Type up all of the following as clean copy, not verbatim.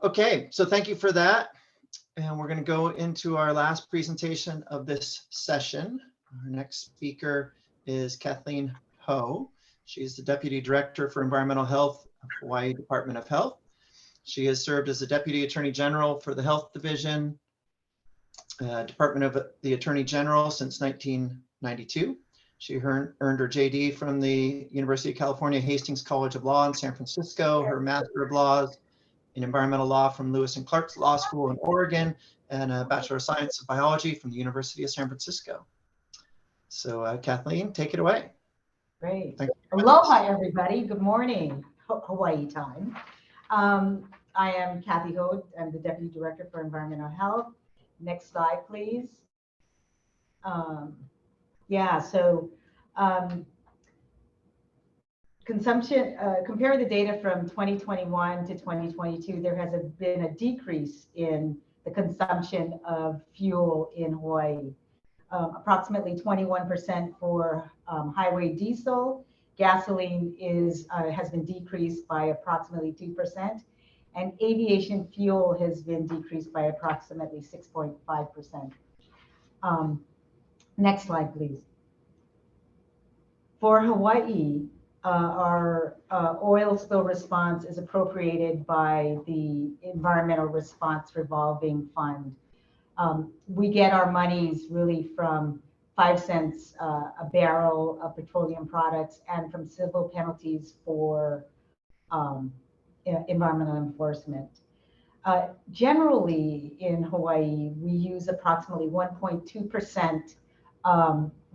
Okay, so thank you for that. And we're going to go into our last presentation of this session. Our next speaker is Kathleen Ho. She's the Deputy Director for Environmental Health of Hawaii Department of Health. She has served as the Deputy Attorney General for the Health Division, Department of the Attorney General since 1992. She earned her JD from the University of California Hastings College of Law in San Francisco, her Master of Laws in Environmental Law from Lewis and Clark's Law School in Oregon, and a Bachelor of Science in Biology from the University of San Francisco. So Kathleen, take it away. Great. Aloha, everybody. Good morning, Hawaii time. I am Kathy Ho. I'm the Deputy Director for Environmental Health. Next slide, please. Consumption, compare the data from 2021 to 2022, there has been a decrease in the consumption of fuel in Hawaii. Approximately 21% for highway diesel. Gasoline has been decreased by approximately 2%, and aviation fuel has been decreased by approximately 6.5%. Next slide, please. For Hawaii, our oil spill response is appropriated by the Environmental Response Revolving Fund. We get our monies really from 5 cents a barrel of petroleum products and from civil penalties for environmental enforcement. Generally in Hawaii, we use approximately 1.2%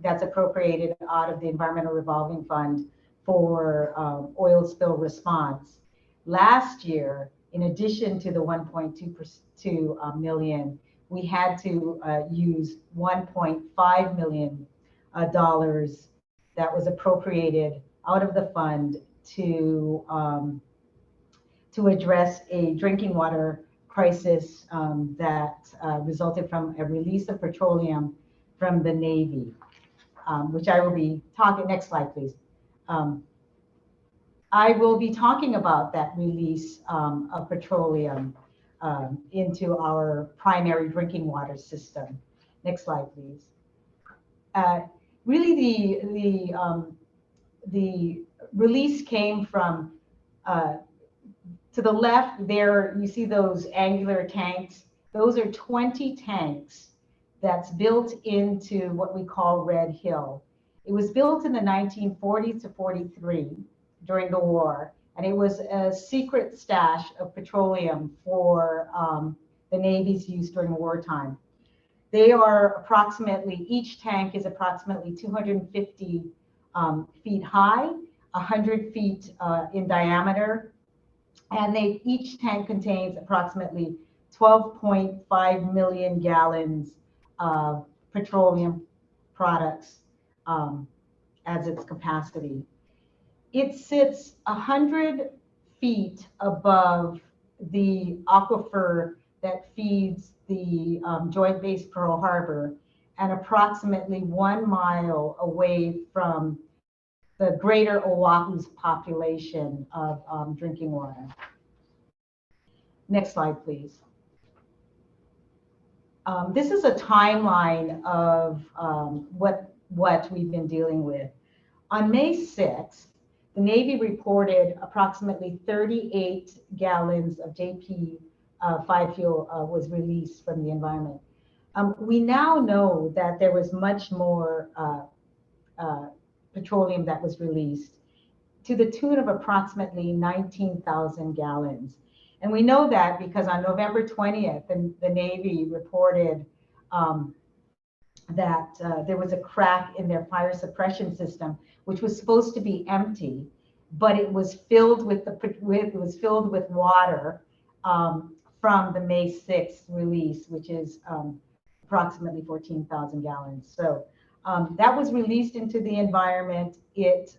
that's appropriated out of the Environmental Revolving Fund for oil spill response. Last year, in addition to the 1.2 million, we had to use $1.5 million that was appropriated out of the fund to address a drinking water crisis that resulted from a release of petroleum from the Navy, which I will be talking, next slide please. I will be talking about that release of petroleum into our primary drinking water system. Next slide, please. Really, the release came from, to the left there, you see those angular tanks. Those are 20 tanks that's built into what we call Red Hill. It was built in the 1940s to 43 during the war, and it was a secret stash of petroleum for the Navy's use during wartime. They are approximately, each tank is approximately 250 feet high, 100 feet in diameter, and each tank contains approximately 12.5 million gallons of petroleum products as its capacity. It sits 100 feet above the aquifer that feeds the Joint Base Pearl Harbor and approximately 1 mile away from the greater Oahu's population of drinking water. Next slide, please. This is a timeline of what we've been dealing with. On May 6th, the Navy reported approximately 38 gallons of JP5 fuel was released from the environment. We now know that there was much more petroleum that was released to the tune of approximately 19,000 gallons. And we know that because on November 20th, the Navy reported that there was a crack in their fire suppression system, which was supposed to be empty, but it was filled with water from the May 6th release, which is approximately 14,000 gallons. So that was released into the environment. It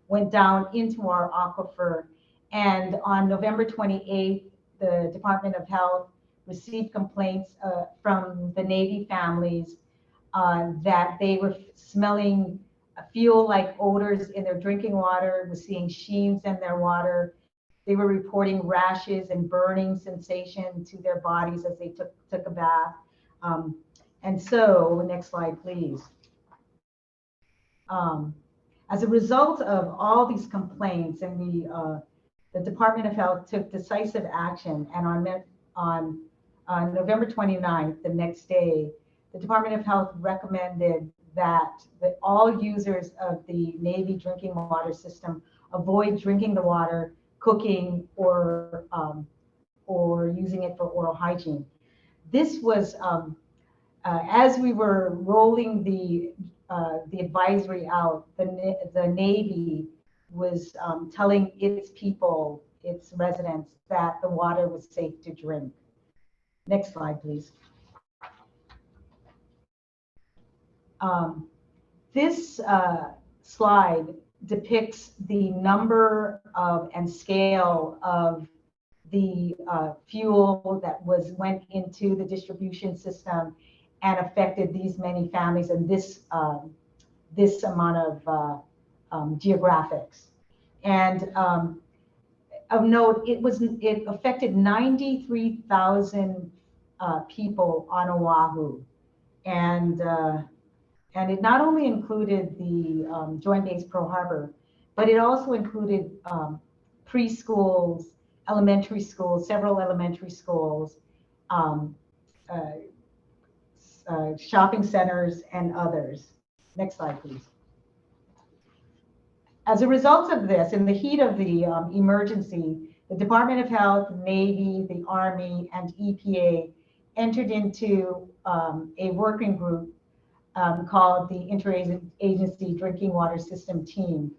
went down into our aquifer. And on November 28th, the Department of Health received complaints from the Navy families that they were smelling fuel-like odors in their drinking water, was seeing sheens in their water. They were reporting rashes and burning sensation to their bodies as they took a bath. And so, next slide, please. As a result of all these complaints, and the Department of Health took decisive action, and on November 29th, the next day, the Department of Health recommended that all users of the Navy drinking water system avoid drinking the water, cooking, or using it for oral hygiene. This was as we were rolling the advisory out. The Navy was telling its people, its residents, that the water was safe to drink. Next slide, please. This slide depicts the number of and scale of the fuel that went into the distribution system and affected these many families and this amount of geographics. And of note, it affected 93,000 people on Oahu, and it not only included the Joint Base Pearl Harbor, but it also included preschools, elementary schools, several elementary schools, shopping centers, and others. Next slide, please. As a result of this, in the heat of the emergency, the Department of Health, Navy, the Army, and EPA entered into a working group called the Interagency Drinking Water System Team.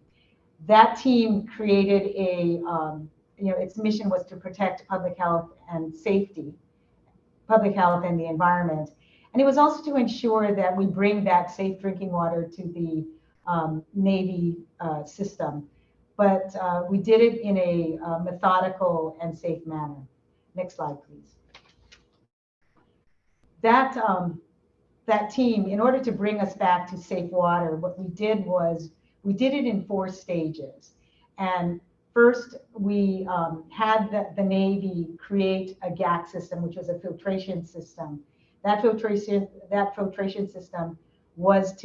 That team created its mission was to protect public health and safety, public health and the environment. And it was also to ensure that we bring back safe drinking water to the Navy system. But we did it in a methodical and safe manner. Next slide, please. That team, in order to bring us back to safe water, what we did was we did it in 4 stages. And first, we had the Navy create a GAC system, which was a filtration system. That filtration system was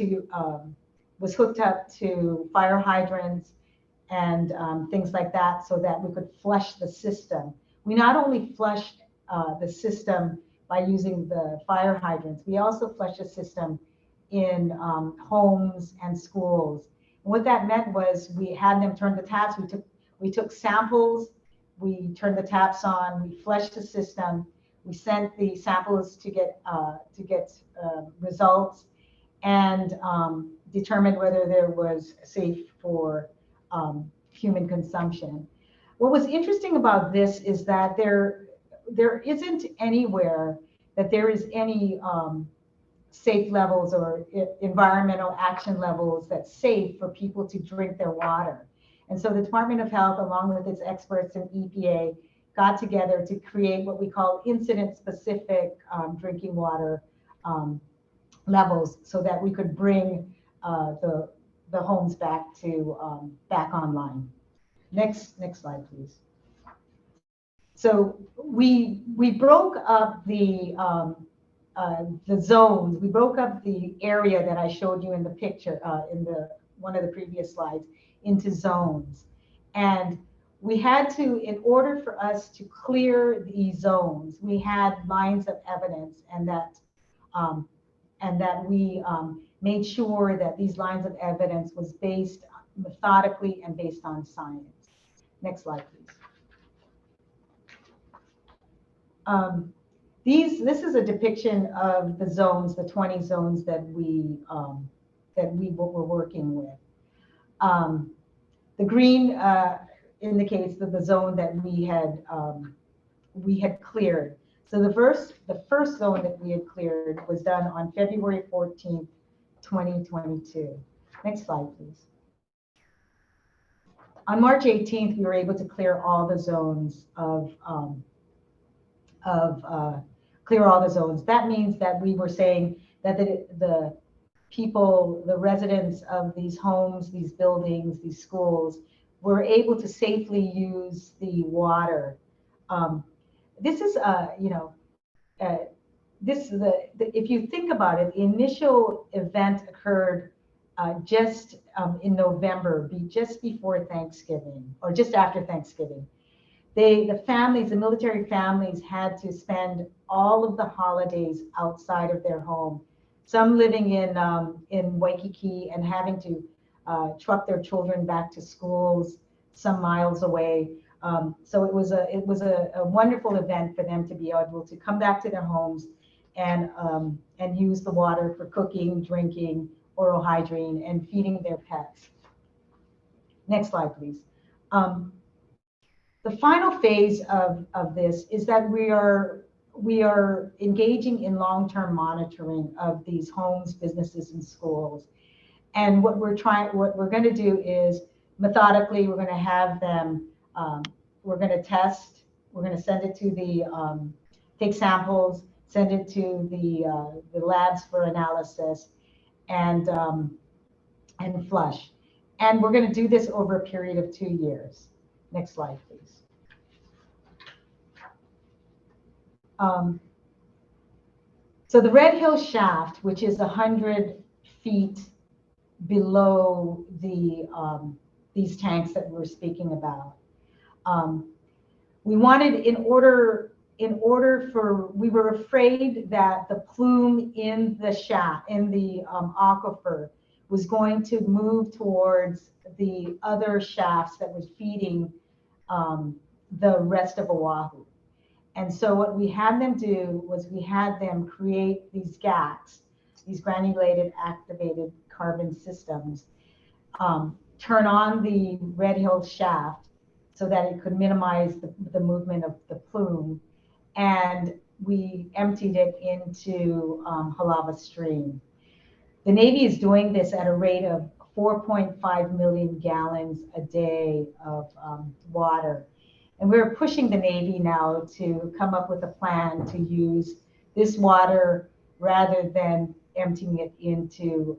hooked up to fire hydrants and things like that, so that we could flush the system. We not only flushed the system by using the fire hydrants, we also flushed the system in homes and schools. And what that meant was we had them turn the taps. We took samples, we turned the taps on, we flushed the system, we sent the samples to get results, and determined whether there was safe for human consumption. What was interesting about this is that there isn't anywhere that there is any safe levels or environmental action levels that's safe for people to drink their water. And so the Department of Health, along with its experts in EPA, got together to create what we call incident-specific drinking water levels, so that we could bring the homes back online. Next slide, please. So we broke up the zones. We broke up the area that I showed you in the picture in one of the previous slides into zones, and we had to, in order for us to clear these zones, we had lines of evidence, and that we made sure that these lines of evidence was based methodically and based on science. Next slide, please. This is a depiction of the zones, the 20 zones that we were working with. The green indicates that the zone that we had cleared. So the first zone that we had cleared was done on February 14th, 2022. Next slide, please. On March 18th, we were able to clear all the zones clear all the zones. That means that we were saying that the people, the residents of these homes, these buildings, these schools were able to safely use the water. This is, this is if you think about it, the initial event occurred just in November, just before Thanksgiving, or just after Thanksgiving. The families, the military families, had to spend all of the holidays outside of their home. Some living in Waikiki and having to truck their children back to schools some miles away. So it was a wonderful event for them to be able to come back to their homes and use the water for cooking, drinking, oral hygiene, and feeding their pets. Next slide, please. The final phase of this is that we are engaging in long-term monitoring of these homes, businesses, and schools. And what we're going to do is methodically, we're going to have them, we're going to test, we're going to send it to take samples, send it to the labs for analysis, and flush. And we're going to do this over a period of 2 years. Next slide, please. So the Red Hill shaft, which is 100 feet below these tanks that we're speaking about, we wanted, we were afraid that the plume in the shaft, in the aquifer, was going to move towards the other shafts that was feeding the rest of Oahu. And so what we had them do was we had them create these GACs, these granulated activated carbon systems, turn on the Red Hill shaft so that it could minimize the movement of the plume. And we emptied it into Halava Stream. The Navy is doing this at a rate of 4.5 million gallons a day of water. And we're pushing the Navy now to come up with a plan to use this water rather than emptying it into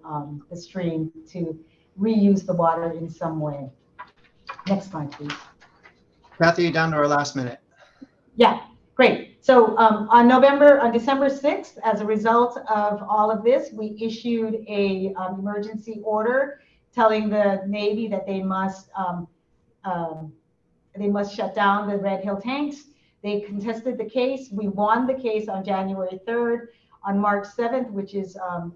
the stream, to reuse the water in some way. Next slide, please. Kathy, down to our last minute. Yeah, great. So on December 6th, as a result of all of this, we issued a emergency order telling the Navy that they must shut down the Red Hill tanks. They contested the case. We won the case on January 3rd. On March 7th, which is a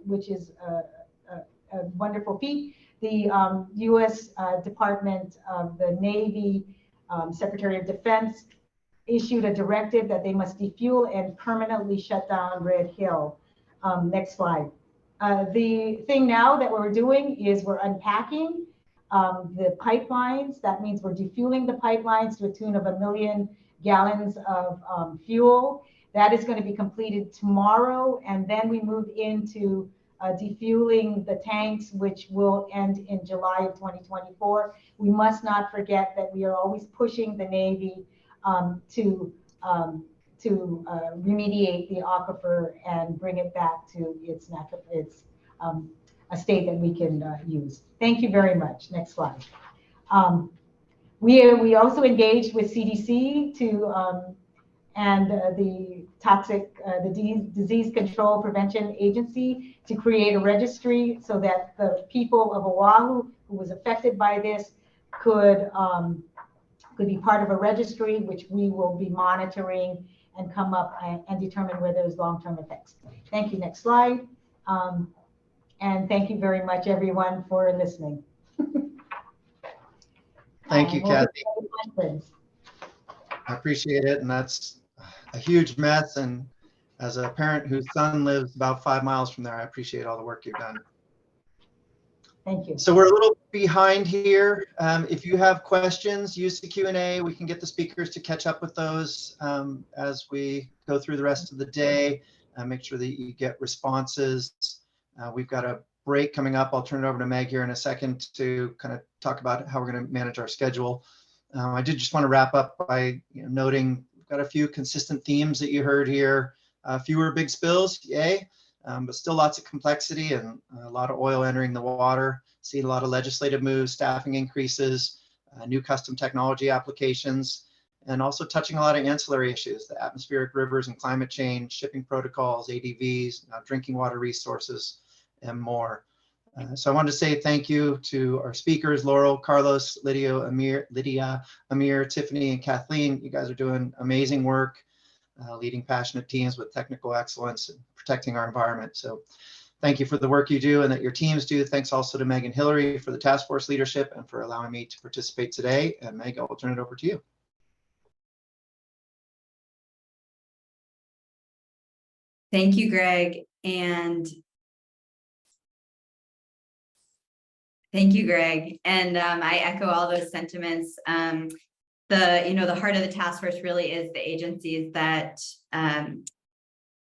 wonderful feat, the U.S. Department of the Navy, Secretary of Defense, issued a directive that they must defuel and permanently shut down Red Hill. Next slide. The thing now that we're doing is we're unpacking the pipelines. That means we're defueling the pipelines to a tune of 1 million gallons of fuel. That is going to be completed tomorrow, and then we move into defueling the tanks, which will end in July of 2024. We must not forget that we are always pushing the Navy to remediate the aquifer and bring it back to its natural, a state that we can use. Thank you very much. Next slide. We also engaged with CDC and the Disease Control Prevention Agency to create a registry so that the people of Oahu who was affected by this could be part of a registry, which we will be monitoring and come up and determine where there's long-term effects. Thank you. Next slide. And thank you very much, everyone, for listening. Thank you, Kathy. I appreciate it, and that's a huge mess. And as a parent whose son lives about 5 miles from there, I appreciate all the work you've done. Thank you. So we're a little behind here. If you have questions, use the Q&A. We can get the speakers to catch up with those as we go through the rest of the day. Make sure that you get responses. We've got a break coming up. I'll turn it over to Meg here in a second to kind of talk about how we're going to manage our schedule. I did just want to wrap up by noting we've got a few consistent themes that you heard here. Fewer big spills, yay, but still lots of complexity and a lot of oil entering the water. See a lot of legislative moves, staffing increases, new custom technology applications, and also touching a lot of ancillary issues, the atmospheric rivers and climate change, shipping protocols, ADVs, drinking water resources, and more. So I wanted to say thank you to our speakers, Laurel, Carlos, Lydia, Amir, Tiffany, and Kathleen. You guys are doing amazing work, leading passionate teams with technical excellence and protecting our environment. So thank you for the work you do and that your teams do. Thanks also to Meg and Hillary for the task force leadership and for allowing me to participate today. And Meg, I'll turn it over to you. Thank you, Greg. And thank you, Greg. And I echo all those sentiments. The heart of the task force really is the agencies that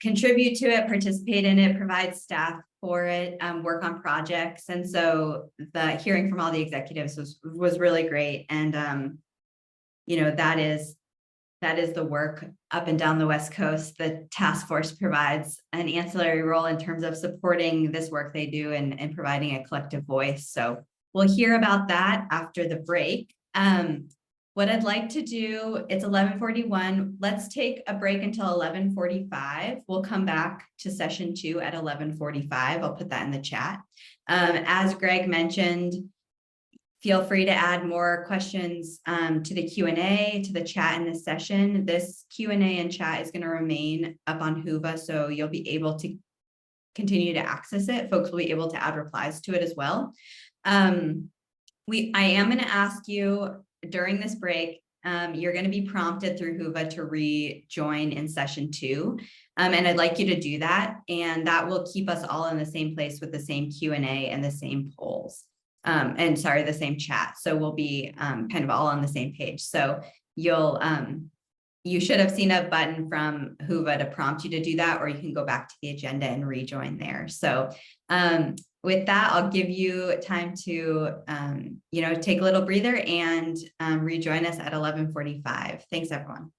contribute to it, participate in it, provide staff for it, work on projects. And so the hearing from all the executives was really great. And that is the work up and down the West Coast. The task force provides an ancillary role in terms of supporting this work they do and providing a collective voice. So we'll hear about that after the break. What I'd like to do, it's 11:41. Let's take a break until 11:45. We'll come back to session 2 at 11:45. I'll put that in the chat. As Greg mentioned, feel free to add more questions to the Q&A, to the chat in this session. This Q&A and chat is going to remain up on Whova, so you'll be able to continue to access it. Folks will be able to add replies to it as well. I am going to ask you during this break, you're going to be prompted through Whova to rejoin in session 2. And I'd like you to do that. And that will keep us all in the same place with the same Q&A and the same polls. The same chat. So we'll be kind of all on the same page. So you should have seen a button from Whova to prompt you to do that, or you can go back to the agenda and rejoin there. So with that, I'll give you time to, take a little breather and rejoin us at 11:45. Thanks, everyone.